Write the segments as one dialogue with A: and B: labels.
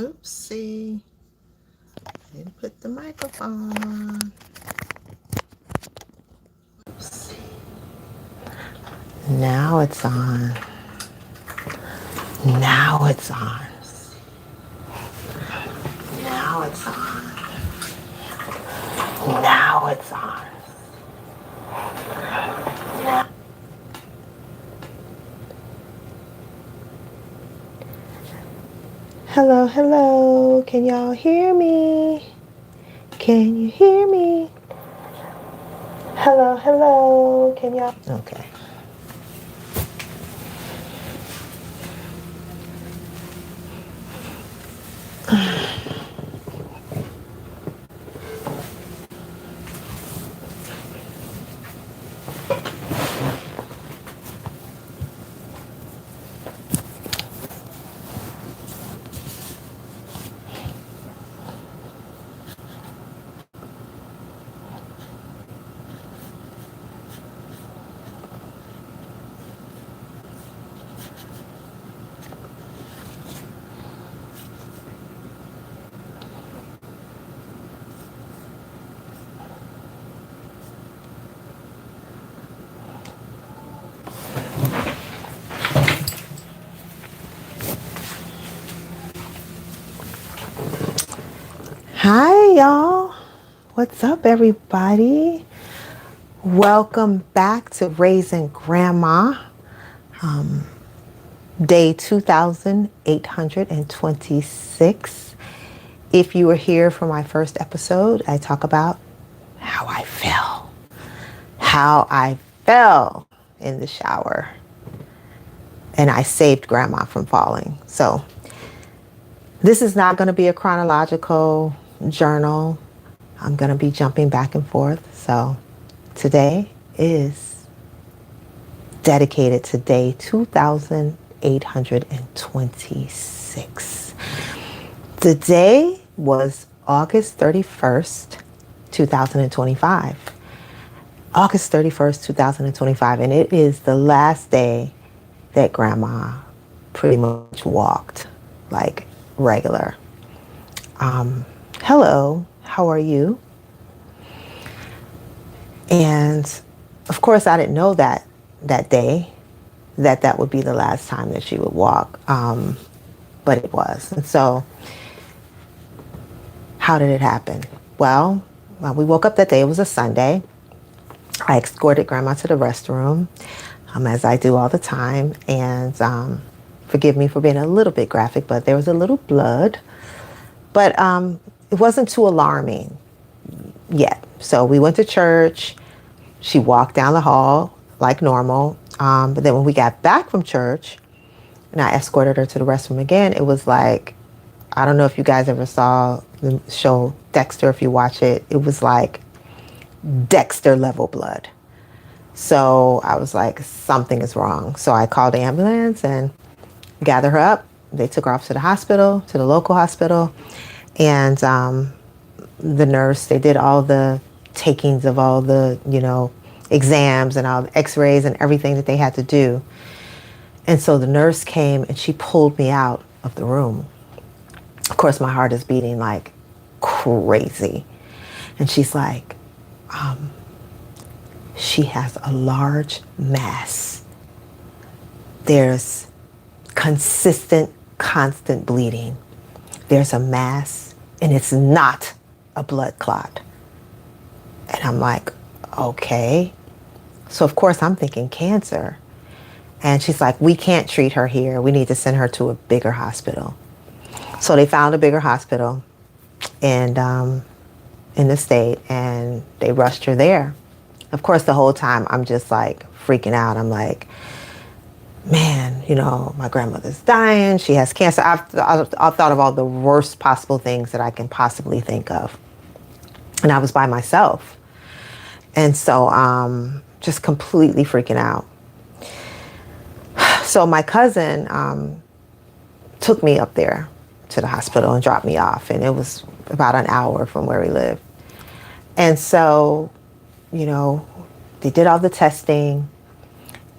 A: Oopsie. Didn't put the microphone on. Oopsie. Now it's on. Now it's on. Now it's on. Now it's on. Now. Hello, hello. Can y'all hear me? Can you hear me? Hello, hello. Can y'all? Okay. Hi, y'all. What's up, everybody? Welcome back to Raising Grandma, day 2826. If you were here for my first episode, I talk about how I fell. How I fell in the shower. And I saved Grandma from falling. So this is not going to be a chronological journal. I'm going to be jumping back and forth. So today is dedicated to day 2826. The day was August 31st, 2025. August 31st, 2025. And it is the last day that Grandma pretty much walked like regular. Hello, how are you? And of course, I didn't know that day that would be the last time that she would walk, but it was. And so, how did it happen? Well, we woke up that day. It was a Sunday. I escorted Grandma to the restroom, as I do all the time. And forgive me for being a little bit graphic, but there was a little blood. But it wasn't too alarming yet. So we went to church. She walked down the hall like normal. But then when we got back from church and I escorted her to the restroom again, it was like, I don't know if you guys ever saw the show Dexter, if you watch it. It was like Dexter level blood. So I was like, something is wrong. So I called the ambulance and gathered her up. They took her off to the hospital, to the local hospital. And the nurse, they did all the takings of all the, exams and all the x-rays and everything that they had to do. And so the nurse came and she pulled me out of the room. Of course, my heart is beating like crazy. And she's like, she has a large mass. There's consistent, constant bleeding. There's a mass and it's not a blood clot. And I'm like, okay. So of course I'm thinking cancer. And she's like, we can't treat her here. We need to send her to a bigger hospital. So they found a bigger hospital and in the state, and they rushed her there. Of course, the whole time I'm just like freaking out. I'm like, man, my grandmother's dying. She has cancer. I've thought of all the worst possible things that I can possibly think of. And I was by myself. And so just completely freaking out. So my cousin took me up there to the hospital and dropped me off. And it was about an hour from where we lived. And so, they did all the testing.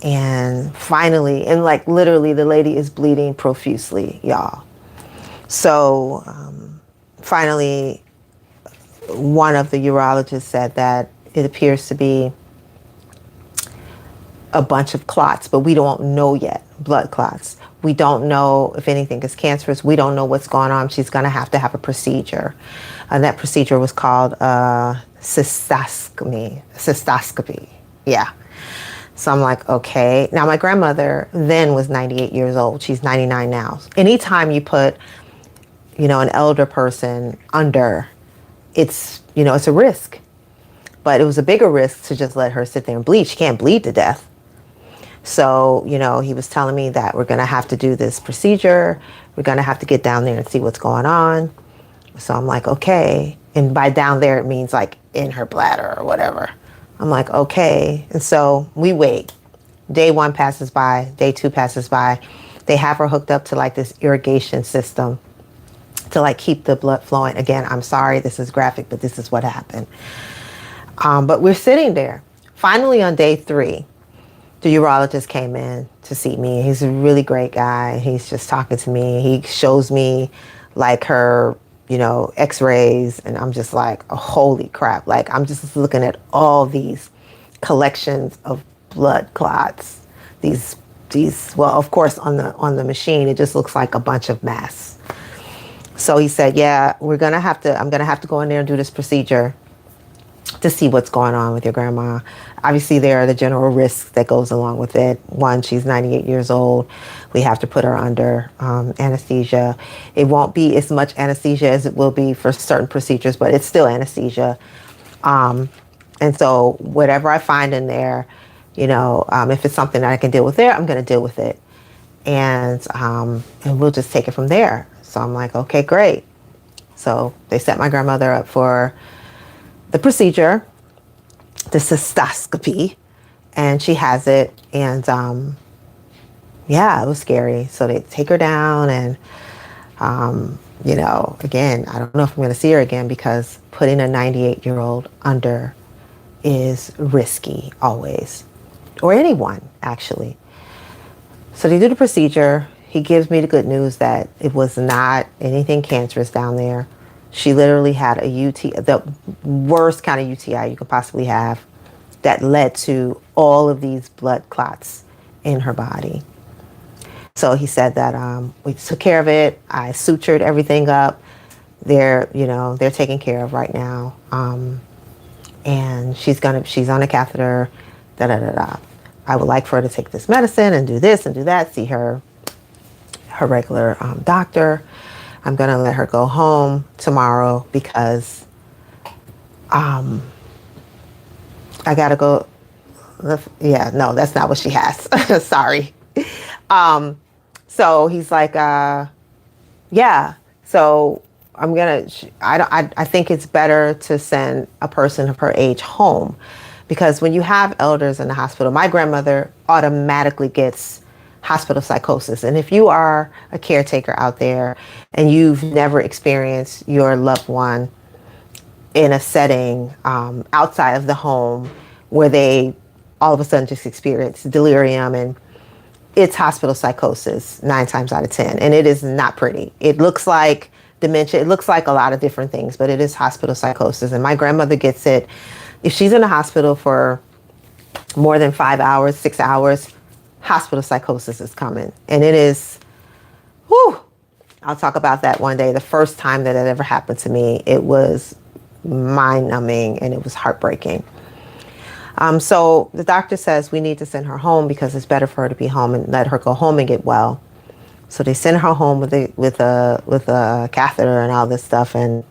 A: And finally, and like literally the lady is bleeding profusely, y'all. So finally, one of the urologists said that it appears to be a bunch of clots, but we don't know yet, blood clots. We don't know if anything is cancerous. We don't know what's going on. She's going to have a procedure. And that procedure was called cystoscopy. Cystoscopy. Yeah. So I'm like, okay. Now, my grandmother then was 98 years old. She's 99 now. Anytime you put, an elder person under, it's a risk. But it was a bigger risk to just let her sit there and bleed. She can't bleed to death. So, he was telling me that we're going to have to do this procedure. We're going to have to get down there and see what's going on. So I'm like, okay. And by down there, it means like in her bladder or whatever. I'm like, okay. And so we wait. Day 1 passes by. Day 2 passes by. They have her hooked up to like this irrigation system to like keep the blood flowing. Again, I'm sorry, this is graphic, but this is what happened. But we're sitting there. Finally, on day 3, the urologist came in to see me. He's a really great guy. He's just talking to me. He shows me like her, x-rays, and I'm just like, oh, holy crap. Like, I'm just looking at all these collections of blood clots. These, well, of course, on the machine, it just looks like a bunch of mass. So he said, yeah, I'm going to have to go in there and do this procedure to see what's going on with your grandma. Obviously, there are the general risks that goes along with it. One, she's 98 years old. We have to put her under anesthesia. It won't be as much anesthesia as it will be for certain procedures, but it's still anesthesia. And so whatever I find in there, if it's something that I can deal with there, I'm going to deal with it. And we'll just take it from there. So I'm like, okay, great. So they set my grandmother up for the procedure, the cystoscopy, and she has it. And it was scary. So they take her down, and again, I don't know if I'm going to see her again, because putting a 98-year-old under is risky always, or anyone actually. So they do the procedure. He gives me the good news that it was not anything cancerous down there. She literally had a UTI, the worst kind of UTI you could possibly have, that led to all of these blood clots in her body. So he said that we took care of it. I sutured everything up. They're taken care of right now. And she's on a catheter, I would like for her to take this medicine and do this and do that, see her regular doctor. I'm going to let her go home tomorrow because I got to go. Yeah, no, that's not what she has. Sorry. So he's like, yeah, so I'm going to, I think it's better to send a person of her age home, because when you have elders in the hospital, my grandmother automatically gets hospital psychosis. And if you are a caretaker out there and you've never experienced your loved one in a setting outside of the home where they all of a sudden just experience delirium, and it's hospital psychosis 9 times out of 10. And it is not pretty. It looks like dementia. It looks like a lot of different things, but it is hospital psychosis. And my grandmother gets it. If she's in the hospital for more than 5 hours, 6 hours, hospital psychosis is coming. And it is, I'll talk about that one day. The first time that it ever happened to me, it was mind-numbing and it was heartbreaking. So the doctor says we need to send her home because it's better for her to be home and let her go home and get well. So they send her home with a catheter and all this stuff. And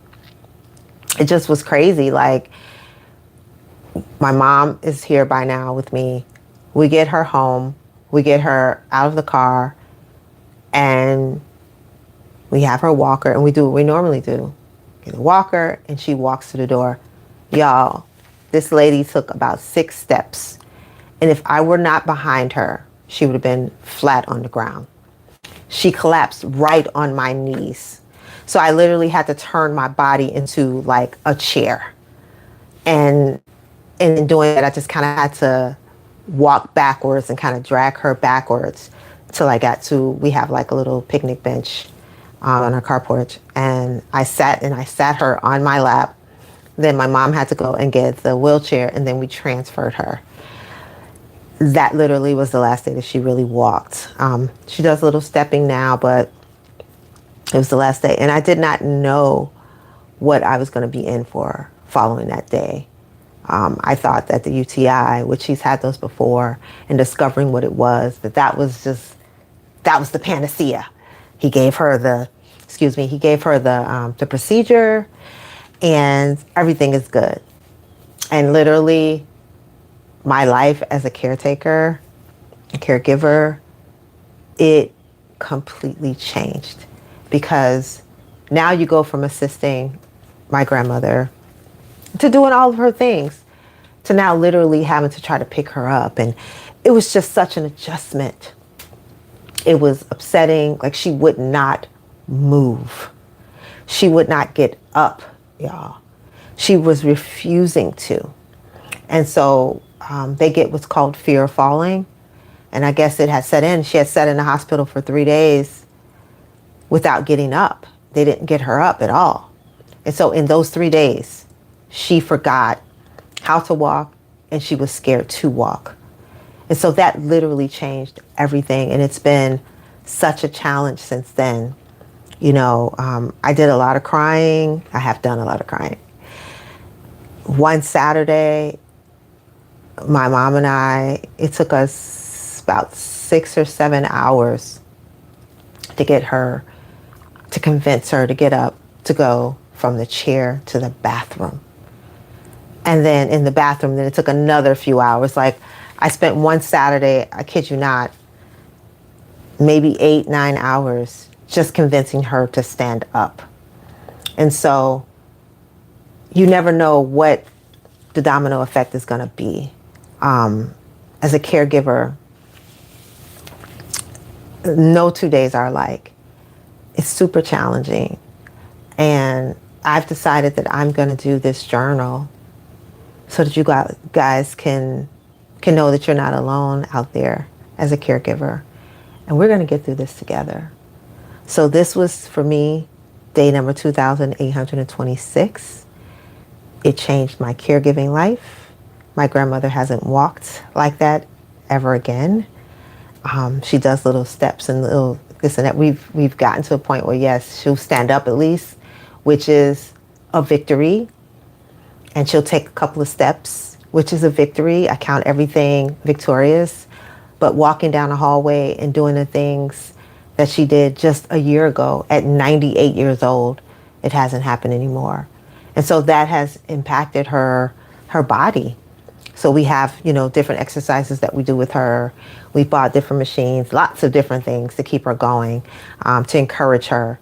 A: it just was crazy. Like, my mom is here by now with me. We get her home. We get her out of the car, and we have her walker, and we do what we normally do. Get a walker, and she walks to the door. Y'all, this lady took about 6 steps, and if I were not behind her, she would have been flat on the ground. She collapsed right on my knees. So I literally had to turn my body into like a chair. And in doing that, I just kind of had to walk backwards and kind of drag her backwards till I got to, we have like a little picnic bench on our car porch. And I sat her on my lap. Then my mom had to go and get the wheelchair, and then we transferred her. That literally was the last day that she really walked. She does a little stepping now, but it was the last day. And I did not know what I was going to be in for following that day. I thought that the UTI, which she's had those before, and discovering what it was, that was the panacea. He gave her the procedure, and everything is good. And literally, my life as a caretaker, a caregiver, it completely changed, because now you go from assisting my grandmother to doing all of her things, to now literally having to try to pick her up. And it was just such an adjustment. It was upsetting. Like, she would not move. She would not get up, y'all. She was refusing to. And so they get what's called fear of falling. And I guess it had set in. She had sat in the hospital for 3 days without getting up. They didn't get her up at all. And so in those 3 days, she forgot how to walk, and she was scared to walk. And so that literally changed everything. And it's been such a challenge since then. You know, I did a lot of crying. I have done a lot of crying. One Saturday, my mom and I, it took us about 6 or 7 hours to get her, to convince her to get up, to go from the chair to the bathroom. And then in the bathroom, then it took another few hours. Like, I spent one Saturday, I kid you not, maybe 8, 9 hours just convincing her to stand up. And so you never know what the domino effect is going to be. As a caregiver, no 2 days are alike. It's super challenging. And I've decided that I'm going to do this journal so that you guys can know that you're not alone out there as a caregiver. And we're going to get through this together. So this was, for me, day number 2,826. It changed my caregiving life. My grandmother hasn't walked like that ever again. She does little steps and little this and that. We've gotten to a point where, yes, she'll stand up at least, which is a victory. And she'll take a couple of steps, which is a victory. I count everything victorious. But walking down a hallway and doing the things that she did just a year ago at 98 years old, it hasn't happened anymore. And so that has impacted her body. So we have, different exercises that we do with her. We bought different machines, lots of different things to keep her going, to encourage her.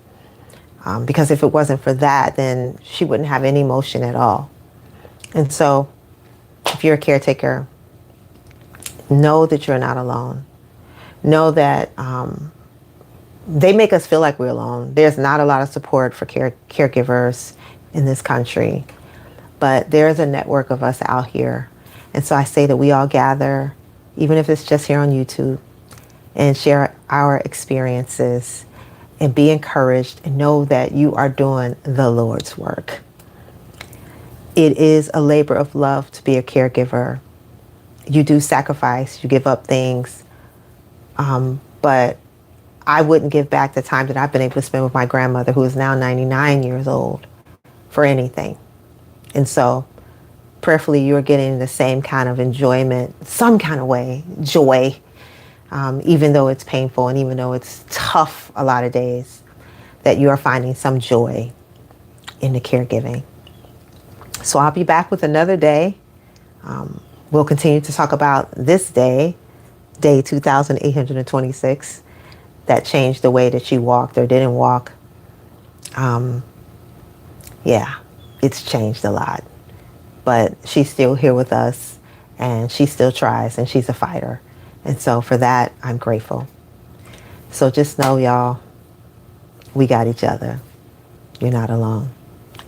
A: Because if it wasn't for that, then she wouldn't have any motion at all. And so if you're a caretaker, know that you're not alone. Know that they make us feel like we're alone. There's not a lot of support for caregivers in this country, but there's a network of us out here. And so I say that we all gather, even if it's just here on YouTube, and share our experiences and be encouraged and know that you are doing the Lord's work. It is a labor of love to be a caregiver. You do sacrifice, you give up things, but I wouldn't give back the time that I've been able to spend with my grandmother, who is now 99 years old, for anything. And so prayerfully, you're getting the same kind of enjoyment, some kind of way, joy, even though it's painful and even though it's tough a lot of days, that you are finding some joy in the caregiving. So I'll be back with another day. We'll continue to talk about this day, day 2,826, that changed the way that she walked or didn't walk. Yeah, it's changed a lot. But she's still here with us, and she still tries, and she's a fighter. And so for that, I'm grateful. So just know, y'all, we got each other. You're not alone.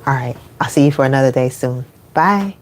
A: All right, I'll see you for another day soon. Bye.